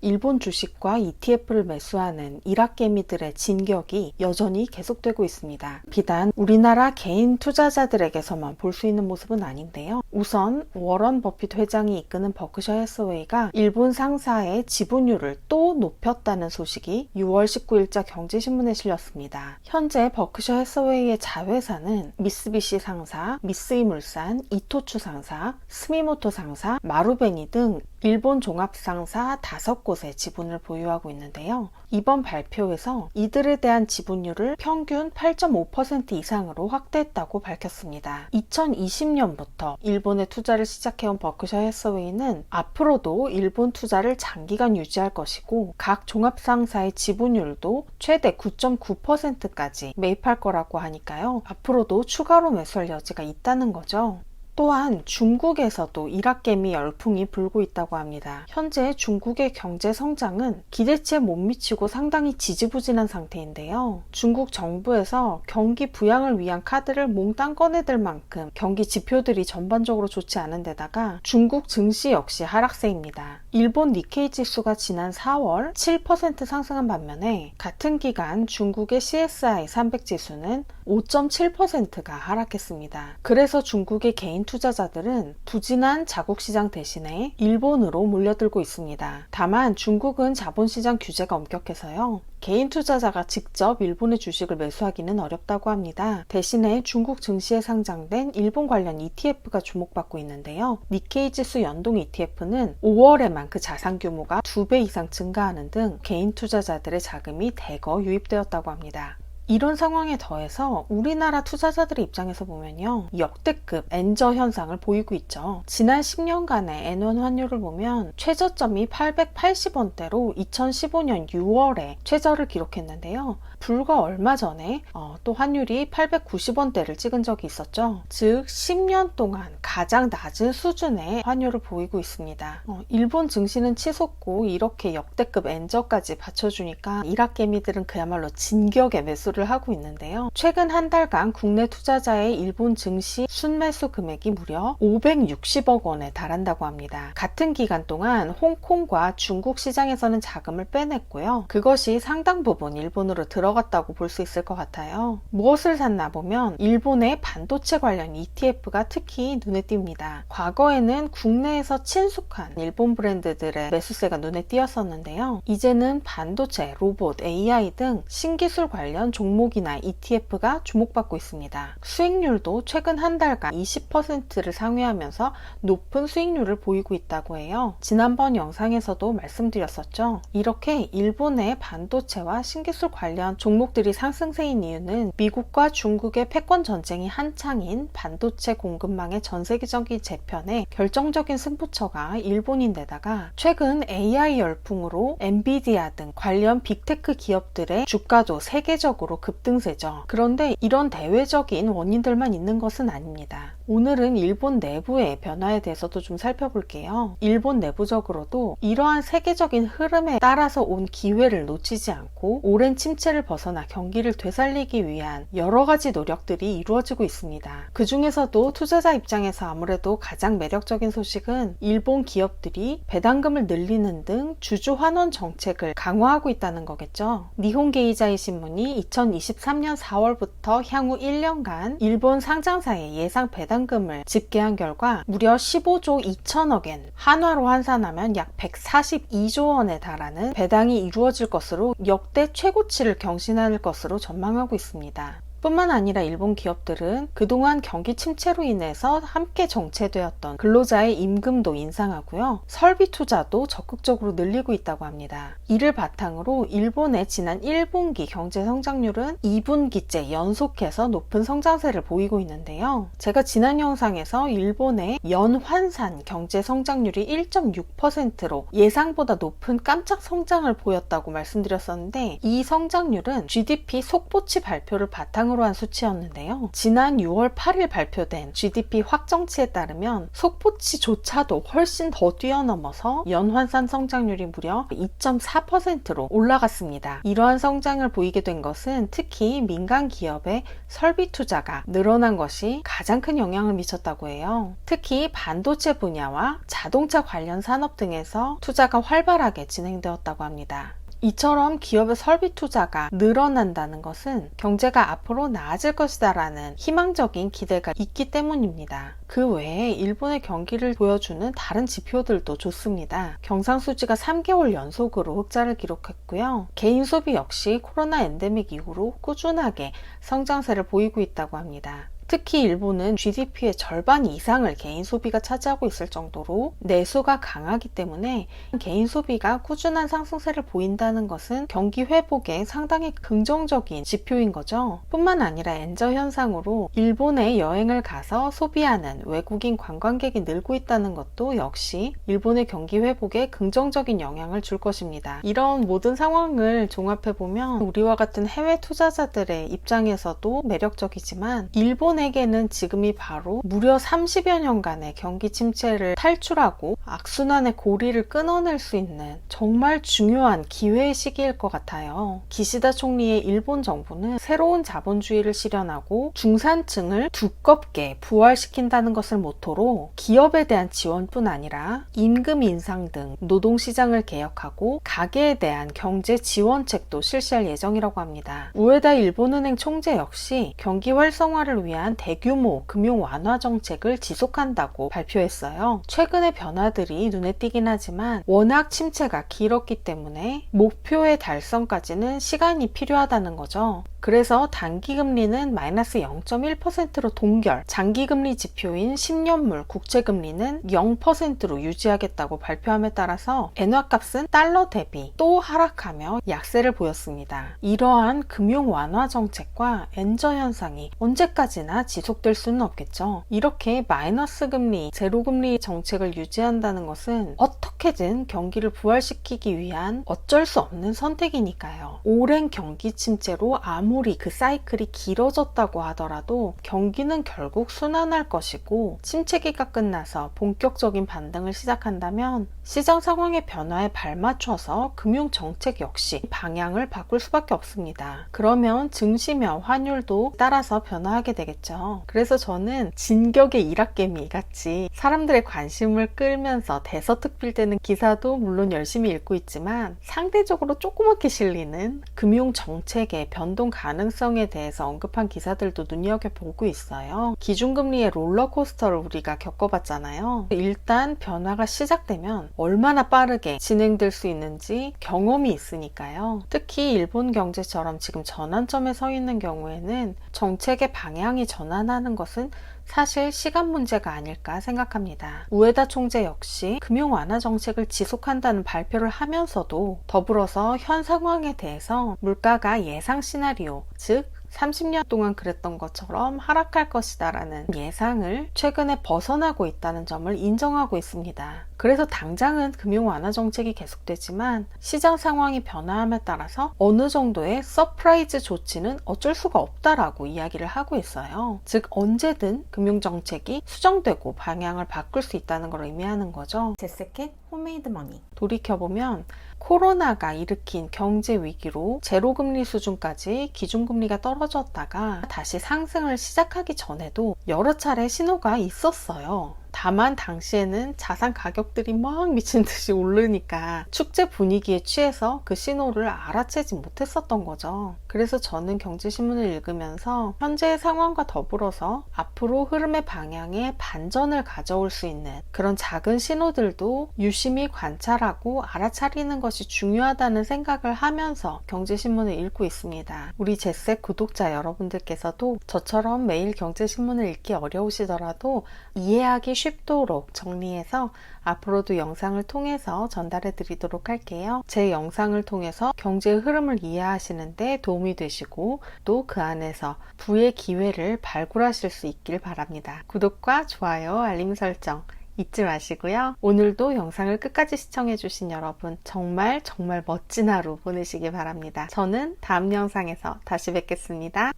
일본 주식과 ETF를 매수하는 일학개미들의 진격이 여전히 계속되고 있습니다. 비단 우리나라 개인 투자자들에게서만 볼 수 있는 모습은 아닌데요. 우선 워런 버핏 회장이 이끄는 버크셔 해서웨이가 일본 상사의 지분율을 또 높였다는 소식이 6월 19일자 경제신문에 실렸습니다. 현재 버크셔 해서웨이의 자회사는 미쓰비시 상사, 미쓰이물산, 이토추 상사, 스미모토 상사, 마루베니 등 일본 종합상사 5곳의 지분을 보유하고 있는데요. 이번 발표에서 이들에 대한 지분율을 평균 8.5% 이상으로 확대했다고 밝혔습니다. 2020년부터 일본에 투자를 시작해온 버크셔 해서웨이는 앞으로도 일본 투자를 장기간 유지할 것이고 각 종합상사의 지분율도 최대 9.9%까지 매입할 거라고 하니까요. 앞으로도 추가로 매수할 여지가 있다는 거죠. 또한 중국에서도 일학개미 열풍이 불고 있다고 합니다. 현재 중국의 경제 성장은 기대치에 못 미치고 상당히 지지부진한 상태인데요. 중국 정부에서 경기 부양을 위한 카드를 몽땅 꺼내들 만큼 경기 지표들이 전반적으로 좋지 않은 데다가 중국 증시 역시 하락세입니다. 일본 니케이 지수가 지난 4월 7% 상승한 반면에 같은 기간 중국의 CSI 300 지수는 5.7%가 하락했습니다. 그래서 중국의 개인 투자자들은 부진한 자국 시장 대신에 일본으로 몰려들고 있습니다. 다만 중국은 자본시장 규제가 엄격해서요. 개인 투자자가 직접 일본의 주식을 매수하기는 어렵다고 합니다. 대신에 중국 증시에 상장된 일본 관련 ETF가 주목받고 있는데요. 니케이 지수 연동 ETF는 5월에만 그 자산 규모가 2배 이상 증가하는 등 개인 투자자들의 자금이 대거 유입되었다고 합니다. 이런 상황에 더해서 우리나라 투자자들의 입장에서 보면요. 역대급 엔저 현상을 보이고 있죠. 지난 10년간의 N1 환율을 보면 최저점이 880원대로 2015년 6월에 최저를 기록했는데요. 불과 얼마 전에 또 환율이 890원대를 찍은 적이 있었죠. 즉 10년 동안 가장 낮은 수준의 환율을 보이고 있습니다. 일본 증시는 치솟고 이렇게 역대급 엔저까지 받쳐주니까 일학개미들은 그야말로 진격의 매수를 하고 있는데요. 최근 한 달간 국내 투자자의 일본 증시 순매수 금액이 무려 560억 원에 달한다고 합니다. 같은 기간 동안 홍콩과 중국 시장에서는 자금을 빼냈고요. 그것이 상당 부분 일본으로 들어갔다고 볼 수 있을 것 같아요. 무엇을 샀나 보면 일본의 반도체 관련 ETF가 특히 눈에 띕니다. 과거에는 국내에서 친숙한 일본 브랜드들의 매수세가 눈에 띄었었는데요. 이제는 반도체, 로봇, AI 등 신기술 관련 종목이나 ETF가 주목받고 있습니다. 수익률도 최근 한 달간 20%를 상회하면서 높은 수익률을 보이고 있다고 해요. 지난번 영상에서도 말씀드렸었죠. 이렇게 일본의 반도체와 신기술 관련 종목들이 상승세인 이유는 미국과 중국의 패권 전쟁이 한창인 반도체 공급망의 전 세계적인 재편에 결정적인 승부처가 일본인데다가 최근 AI 열풍으로 엔비디아 등 관련 빅테크 기업들의 주가도 세계적으로 급등세죠. 그런데 이런 대외적인 원인들만 있는 것은 아닙니다. 오늘은 일본 내부의 변화에 대해서도 좀 살펴볼게요. 일본 내부적으로도 이러한 세계적인 흐름에 따라서 온 기회를 놓치지 않고 오랜 침체를 벗어나 경기를 되살리기 위한 여러 가지 노력들이 이루어지고 있습니다. 그 중에서도 투자자 입장에서 아무래도 가장 매력적인 소식은 일본 기업들이 배당금을 늘리는 등 주주 환원 정책을 강화하고 있다는 거겠죠. 니혼게이자이 신문이 2023년 4월부터 향후 1년간 일본 상장사의 예상 배당금을 집계한 결과 무려 15조 2천억엔, 한화로 환산하면 약 142조 원에 달하는 배당이 이루어질 것으로 역대 최고치를 경신할 것으로 전망하고 있습니다. 뿐만 아니라 일본 기업들은 그동안 경기 침체로 인해서 함께 정체되었던 근로자의 임금도 인상하고요. 설비 투자도 적극적으로 늘리고 있다고 합니다. 이를 바탕으로 일본의 지난 1분기 경제 성장률은 2분기째 연속해서 높은 성장세를 보이고 있는데요. 제가 지난 영상에서 일본의 연환산 경제 성장률이 1.6%로 예상보다 높은 깜짝 성장을 보였다고 말씀드렸었는데 이 성장률은 GDP 속보치 발표를 바탕으로 바탕으로 한 수치였는데요. 지난 6월 8일 발표된 GDP 확정치에 따르면 속보치조차도 훨씬 더 뛰어넘어서 연환산 성장률이 무려 2.4%로 올라갔습니다. 이러한 성장을 보이게 된 것은 특히 민간 기업의 설비 투자가 늘어난 것이 가장 큰 영향을 미쳤다고 해요. 특히 반도체 분야와 자동차 관련 산업 등에서 투자가 활발하게 진행되었다고 합니다. 이처럼 기업의 설비 투자가 늘어난다는 것은 경제가 앞으로 나아질 것이다 라는 희망적인 기대가 있기 때문입니다. 그 외에 일본의 경기를 보여주는 다른 지표들도 좋습니다. 경상수지가 3개월 연속으로 흑자를 기록했고요. 개인 소비 역시 코로나 엔데믹 이후로 꾸준하게 성장세를 보이고 있다고 합니다. 특히 일본은 GDP의 절반 이상을 개인 소비가 차지하고 있을 정도로 내수가 강하기 때문에 개인 소비가 꾸준한 상승세를 보인다는 것은 경기 회복에 상당히 긍정적인 지표인 거죠. 뿐만 아니라 엔저 현상으로 일본에 여행을 가서 소비하는 외국인 관광객이 늘고 있다는 것도 역시 일본의 경기 회복에 긍정적인 영향을 줄 것입니다. 이런 모든 상황을 종합해보면 우리와 같은 해외 투자자들의 입장에서도 매력적이지만 일본에게는 지금이 바로 무려 30여 년간의 경기 침체를 탈출하고 악순환의 고리를 끊어낼 수 있는 정말 중요한 기회의 시기일 것 같아요. 기시다 총리의 일본 정부는 새로운 자본주의를 실현하고 중산층을 두껍게 부활시킨다는 것을 모토로 기업에 대한 지원뿐 아니라 임금 인상 등 노동시장을 개혁하고 가계에 대한 경제 지원책도 실시할 예정이라고 합니다. 우에다 일본은행 총재 역시 경기 활성화를 위한 대규모 금융 완화 정책을 지속한다고 발표했어요. 최근의 변화들이 눈에 띄긴 하지만 워낙 침체가 길었기 때문에 목표의 달성까지는 시간이 필요하다는 거죠. 그래서 단기금리는 마이너스 0.1%로 동결, 장기금리 지표인 10년물 국채금리는 0%로 유지하겠다고 발표함에 따라서 엔화값은 달러 대비 또 하락하며 약세를 보였습니다. 이러한 금융 완화 정책과 엔저 현상이 언제까지나 지속될 수는 없겠죠. 이렇게 마이너스 금리, 제로 금리 정책을 유지한다는 것은 어떻게든 경기를 부활시키기 위한 어쩔 수 없는 선택이니까요. 오랜 경기 침체로 아무리 그 사이클이 길어졌다고 하더라도 경기는 결국 순환할 것이고 침체기가 끝나서 본격적인 반등을 시작한다면 시장 상황의 변화에 발맞춰서 금융 정책 역시 방향을 바꿀 수밖에 없습니다. 그러면 증시며 환율도 따라서 변화하게 되겠죠. 그래서 저는 진격의 일학개미 같이 사람들의 관심을 끌면서 대서특필되는 기사도 물론 열심히 읽고 있지만 상대적으로 조그맣게 실리는 금융 정책의 변동 가능성에 대해서 언급한 기사들도 눈여겨보고 있어요. 기준금리의 롤러코스터를 우리가 겪어봤잖아요. 일단 변화가 시작되면 얼마나 빠르게 진행될 수 있는지 경험이 있으니까요. 특히 일본 경제처럼 지금 전환점에 서 있는 경우에는 정책의 방향이 전환하는 것은 사실 시간 문제가 아닐까 생각합니다. 우에다 총재 역시 금융 완화 정책을 지속한다는 발표를 하면서도 더불어서 현 상황에 대해서 물가가 예상 시나리오, 즉 30년 동안 그랬던 것처럼 하락할 것이다 라는 예상을 최근에 벗어나고 있다는 점을 인정하고 있습니다. 그래서 당장은 금융 완화 정책이 계속되지만 시장 상황이 변화함에 따라서 어느 정도의 서프라이즈 조치는 어쩔 수가 없다라고 이야기를 하고 있어요. 즉 언제든 금융 정책이 수정되고 방향을 바꿀 수 있다는 걸 의미하는 거죠. 제세켓 홈메이드 머니. 돌이켜보면 코로나가 일으킨 경제 위기로 제로금리 수준까지 기준금리가 떨어졌다가 다시 상승을 시작하기 전에도 여러 차례 신호가 있었어요. 다만 당시에는 자산 가격들이 막 미친 듯이 오르니까 축제 분위기에 취해서 그 신호를 알아채지 못했었던 거죠. 그래서 저는 경제신문을 읽으면서 현재의 상황과 더불어서 앞으로 흐름의 방향에 반전을 가져올 수 있는 그런 작은 신호들도 유심히 관찰하고 알아차리는 것이 중요하다는 생각을 하면서 경제신문을 읽고 있습니다. 우리 제색 구독자 여러분들께서도 저처럼 매일 경제신문을 읽기 어려우시더라도 이해하기 쉽도록 정리해서 앞으로도 영상을 통해서 전달해 드리도록 할게요. 제 영상을 통해서 경제의 흐름을 이해하시는데 도움이 되시고 또 그 안에서 부의 기회를 발굴하실 수 있길 바랍니다. 구독과 좋아요, 알림 설정 잊지 마시고요. 오늘도 영상을 끝까지 시청해주신 여러분 정말 멋진 하루 보내시기 바랍니다. 저는 다음 영상에서 다시 뵙겠습니다.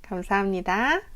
감사합니다.